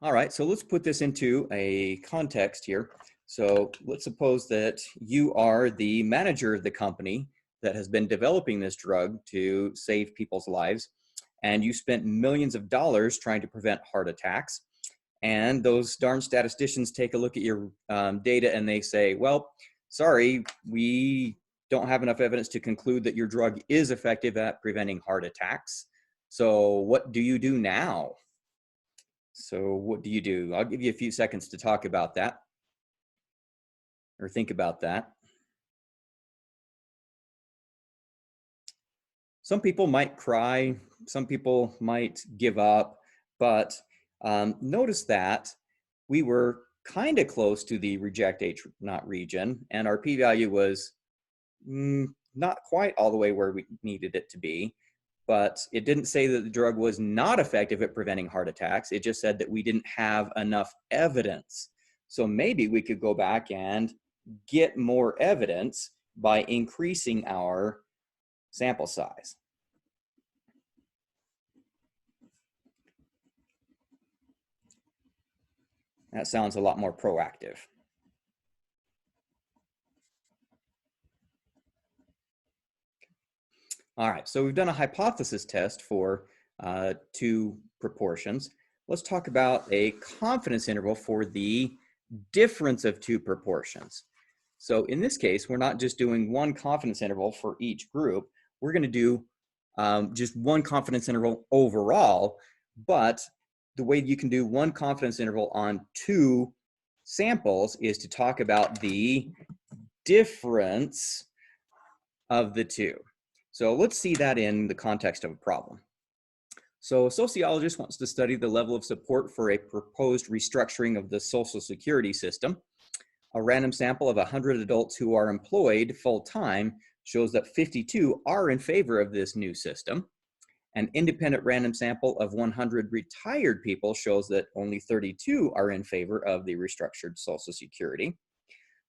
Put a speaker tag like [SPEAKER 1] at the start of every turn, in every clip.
[SPEAKER 1] All right, so let's put this into a context here. So let's suppose that you are the manager of the company that has been developing this drug to save people's lives, and you spent millions of dollars trying to prevent heart attacks. And those darn statisticians take a look at your data and they say, well, sorry, we don't have enough evidence to conclude that your drug is effective at preventing heart attacks. So what do you do now? So what do you do? I'll give you a few seconds to talk about that or think about that. Some people might cry, some people might give up, but notice that we were kind of close to the reject H naught region, and our p-value was not quite all the way where we needed it to be. But it didn't say that the drug was not effective at preventing heart attacks. It just said that we didn't have enough evidence. So maybe we could go back and get more evidence by increasing our sample size. That sounds a lot more proactive. All right, so we've done a hypothesis test for two proportions. Let's talk about a confidence interval for the difference of two proportions. So in this case, we're not just doing one confidence interval for each group. We're going to do just one confidence interval overall, but the way you can do one confidence interval on two samples is to talk about the difference of the two. So let's see that in the context of a problem. So a sociologist wants to study the level of support for a proposed restructuring of the Social Security system. A random sample of 100 adults who are employed full-time shows that 52 are in favor of this new system. An independent random sample of 100 retired people shows that only 32 are in favor of the restructured Social Security.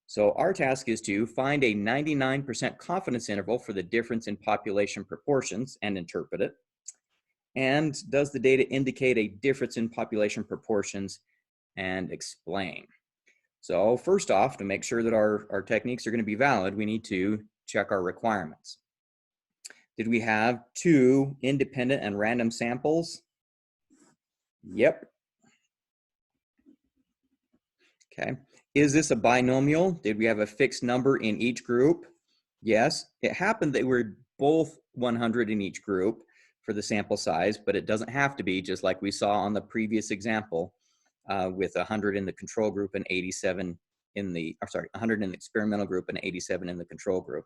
[SPEAKER 1] So our task is to find a 99% confidence interval for the difference in population proportions and interpret it. And does the data indicate a difference in population proportions and explain? So first off, to make sure that our techniques are going to be valid, we need to check our requirements. Did we have two independent and random samples? Yep. Okay. Is this a binomial? Did we have a fixed number in each group? Yes. It happened that we're both 100 in each group for the sample size, but it doesn't have to be, just like we saw on the previous example with 100 in the control group and 87 in the, 100 in the experimental group and 87 in the control group.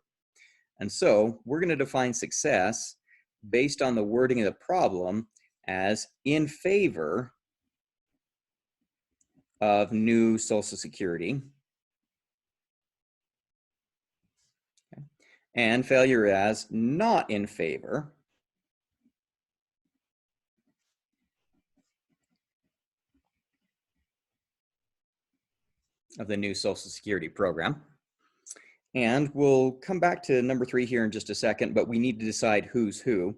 [SPEAKER 1] And so we're going to define success based on the wording of the problem as in favor of new Social Security. Okay. And failure as not in favor of the new Social Security program. And we'll come back to number 3 here in just a second, but we need to decide who's who.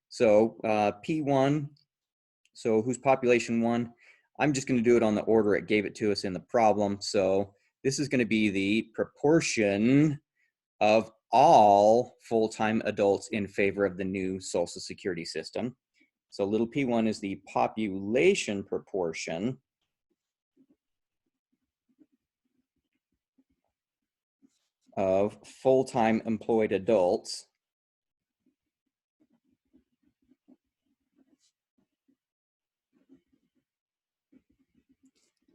[SPEAKER 1] So P1, so who's population 1? I'm just going to do it on the order it gave it to us in the problem. So this is going to be the proportion of all full-time adults in favor of the new Social Security system. So little p1 is the population proportion of full-time employed adults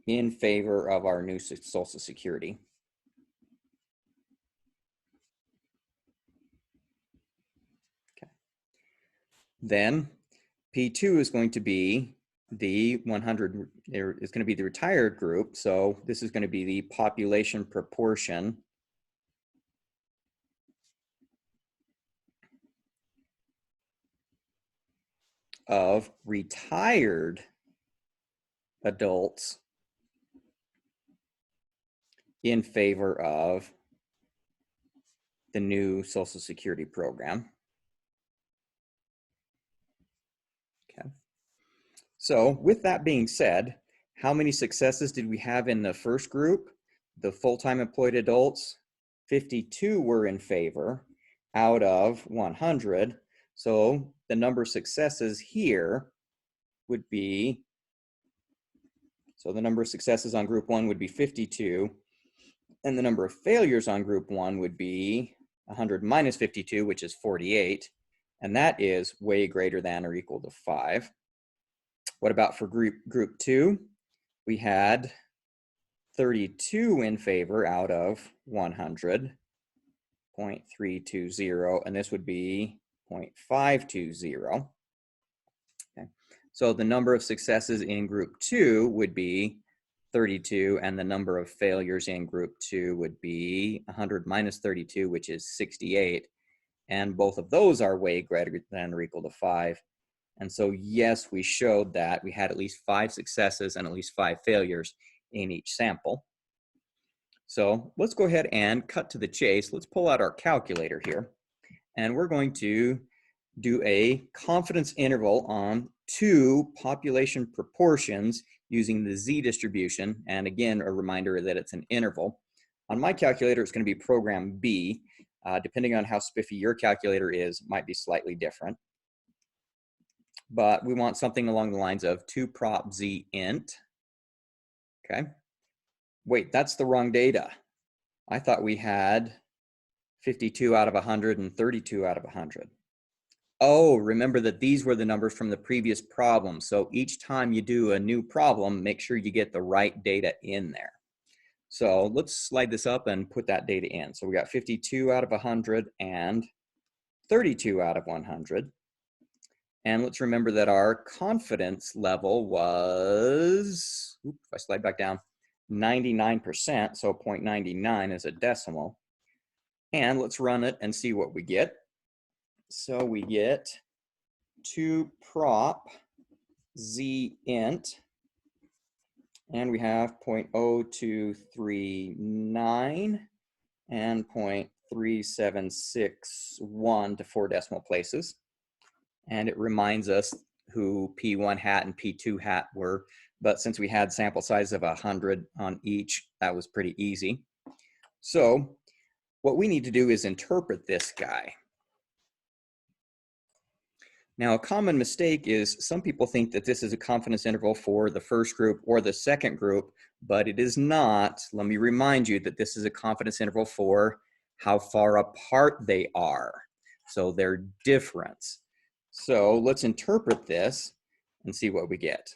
[SPEAKER 1] in favor of our new Social Security. Okay. Then P2 is going to be the 100, is going to be the retired group. So this is going to be the population proportion of retired adults in favor of the new Social Security program. Okay. So with that being said, How many successes did we have in the first group? The full-time employed adults, 52 were in favor out of 100. So the number of successes here would be, so the number of successes on group 1 would be 52, and the number of failures on group 1 would be 100 minus 52, which is 48, and that is way greater than or equal to 5. What about for group 2? We had 32 in favor out of 100, 0.320, and this would be 0.520. Okay. So the number of successes in group 2 would be 32, and the number of failures in group 2 would be 100 minus 32, which is 68. And both of those are way greater than or equal to 5. And so, yes, we showed that we had at least 5 successes and at least 5 failures in each sample. So let's go ahead and cut to the chase. Let's pull out our calculator here, and we're going to do a confidence interval on 2 population proportions using the z-distribution. And again, a reminder that it's an interval. On my calculator, it's going to be program B. Depending on how spiffy your calculator is, it might be slightly different. But we want something along the lines of 2 prop z int. Okay. Wait, that's the wrong data. I thought we had 52 out of 100 and 32 out of 100. Oh, remember that these were the numbers from the previous problem. So each time you do a new problem, make sure you get the right data in there. So let's slide this up and put that data in. So we got 52 out of 100 and 32 out of 100. And let's remember that our confidence level was, if I slide back down, 99%, so 0.99 is a decimal. And let's run it and see what we get. So we get 2 prop z int, and we have 0.0239 and 0.3761 to 4 decimal places. And it reminds us who P1 hat and P2 hat were. But since we had sample size of 100 on each, that was pretty easy. So what we need to do is interpret this guy. Now, a common mistake is some people think that this is a confidence interval for the first group or the second group, but it is not. Let me remind you that this is a confidence interval for how far apart they are. So their difference. So let's interpret this and see what we get.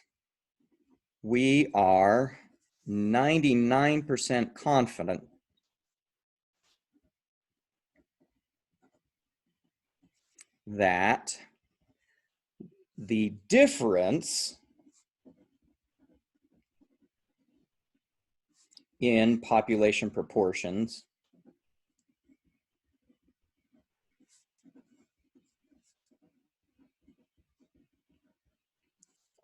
[SPEAKER 1] We are 99% confident that the difference in population proportions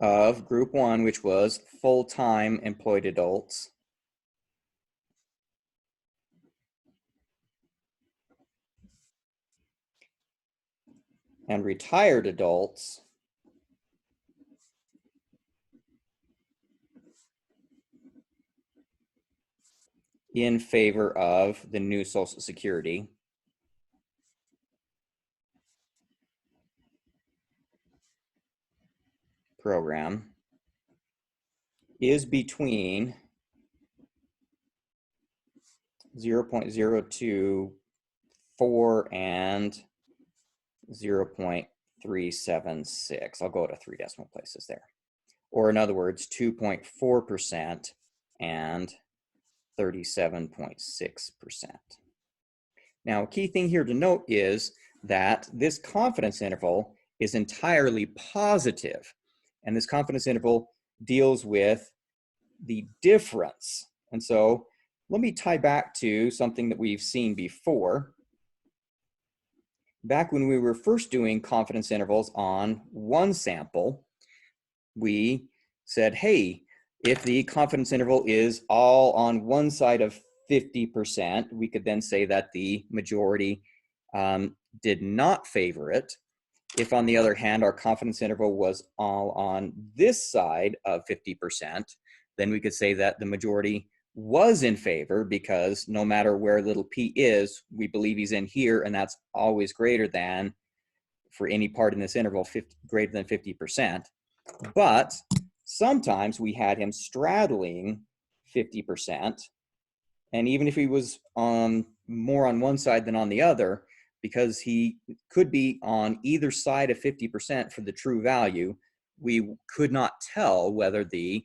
[SPEAKER 1] of group 1, which was full-time employed adults, and retired adults in favor of the new Social Security program is between 0.024 and 0.376. I'll go to 3 decimal places there. Or in other words, 2.4% and 37.6%. Now, a key thing here to note is that this confidence interval is entirely positive, and this confidence interval deals with the difference. And so let me tie back to something that we've seen before. Back when we were first doing confidence intervals on one sample, we said, hey, if the confidence interval is all on one side of 50%, we could then say that the majority did not favor it. If, on the other hand, our confidence interval was all on this side of 50%, then we could say that the majority was in favor, because no matter where little p is, we believe he's in here, and that's always greater than, for any part in this interval, greater than 50%. But sometimes we had him straddling 50%. And even if he was more on one side than on the other, because he could be on either side of 50% for the true value, we could not tell whether the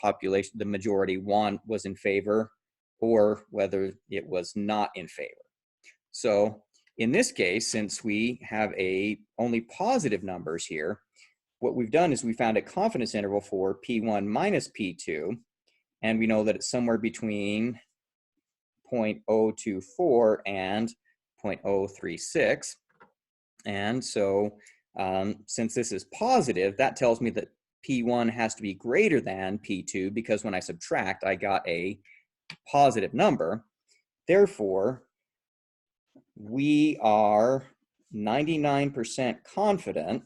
[SPEAKER 1] population, the majority was in favor, or whether it was not in favor. So in this case, since we have only positive numbers here, what we've done is we found a confidence interval for P1 minus P2, and we know that it's somewhere between 0.024 and 0.036. And so since this is positive, that tells me that P1 has to be greater than P2, because when I subtract, I got a positive number. Therefore, we are 99% confident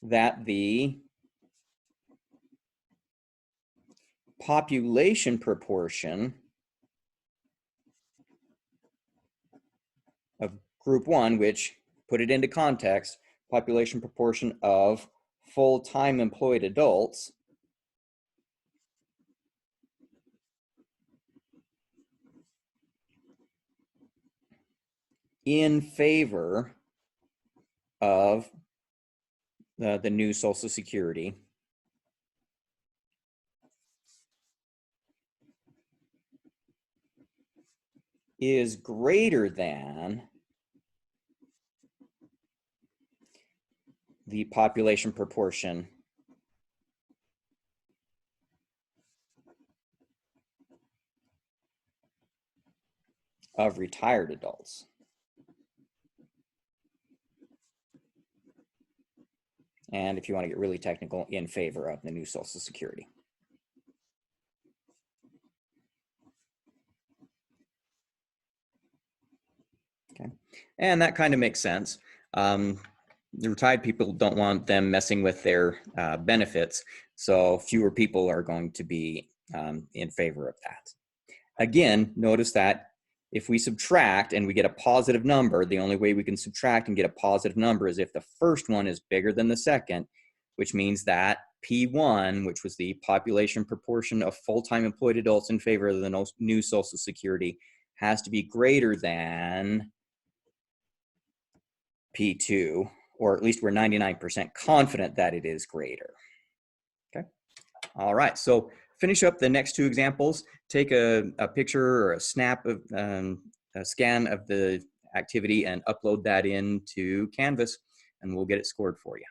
[SPEAKER 1] that the population proportion of group 1, which, put it into context, population proportion of full-time employed adults, in favor of the new Social Security is greater than the population proportion of retired adults. And if you want to get really technical, in favor of the new Social Security. Okay, and that kind of makes sense. The retired people don't want them messing with their benefits, so fewer people are going to be in favor of that. Again, notice that if we subtract and we get a positive number, the only way we can subtract and get a positive number is if the first one is bigger than the second, which means that P1, which was the population proportion of full-time employed adults in favor of the new Social Security, has to be greater than P2, or at least we're 99% confident that it is greater. Okay. All right. So finish up the next two examples. Take a picture or a snap of a scan of the activity and upload that into Canvas, and we'll get it scored for you.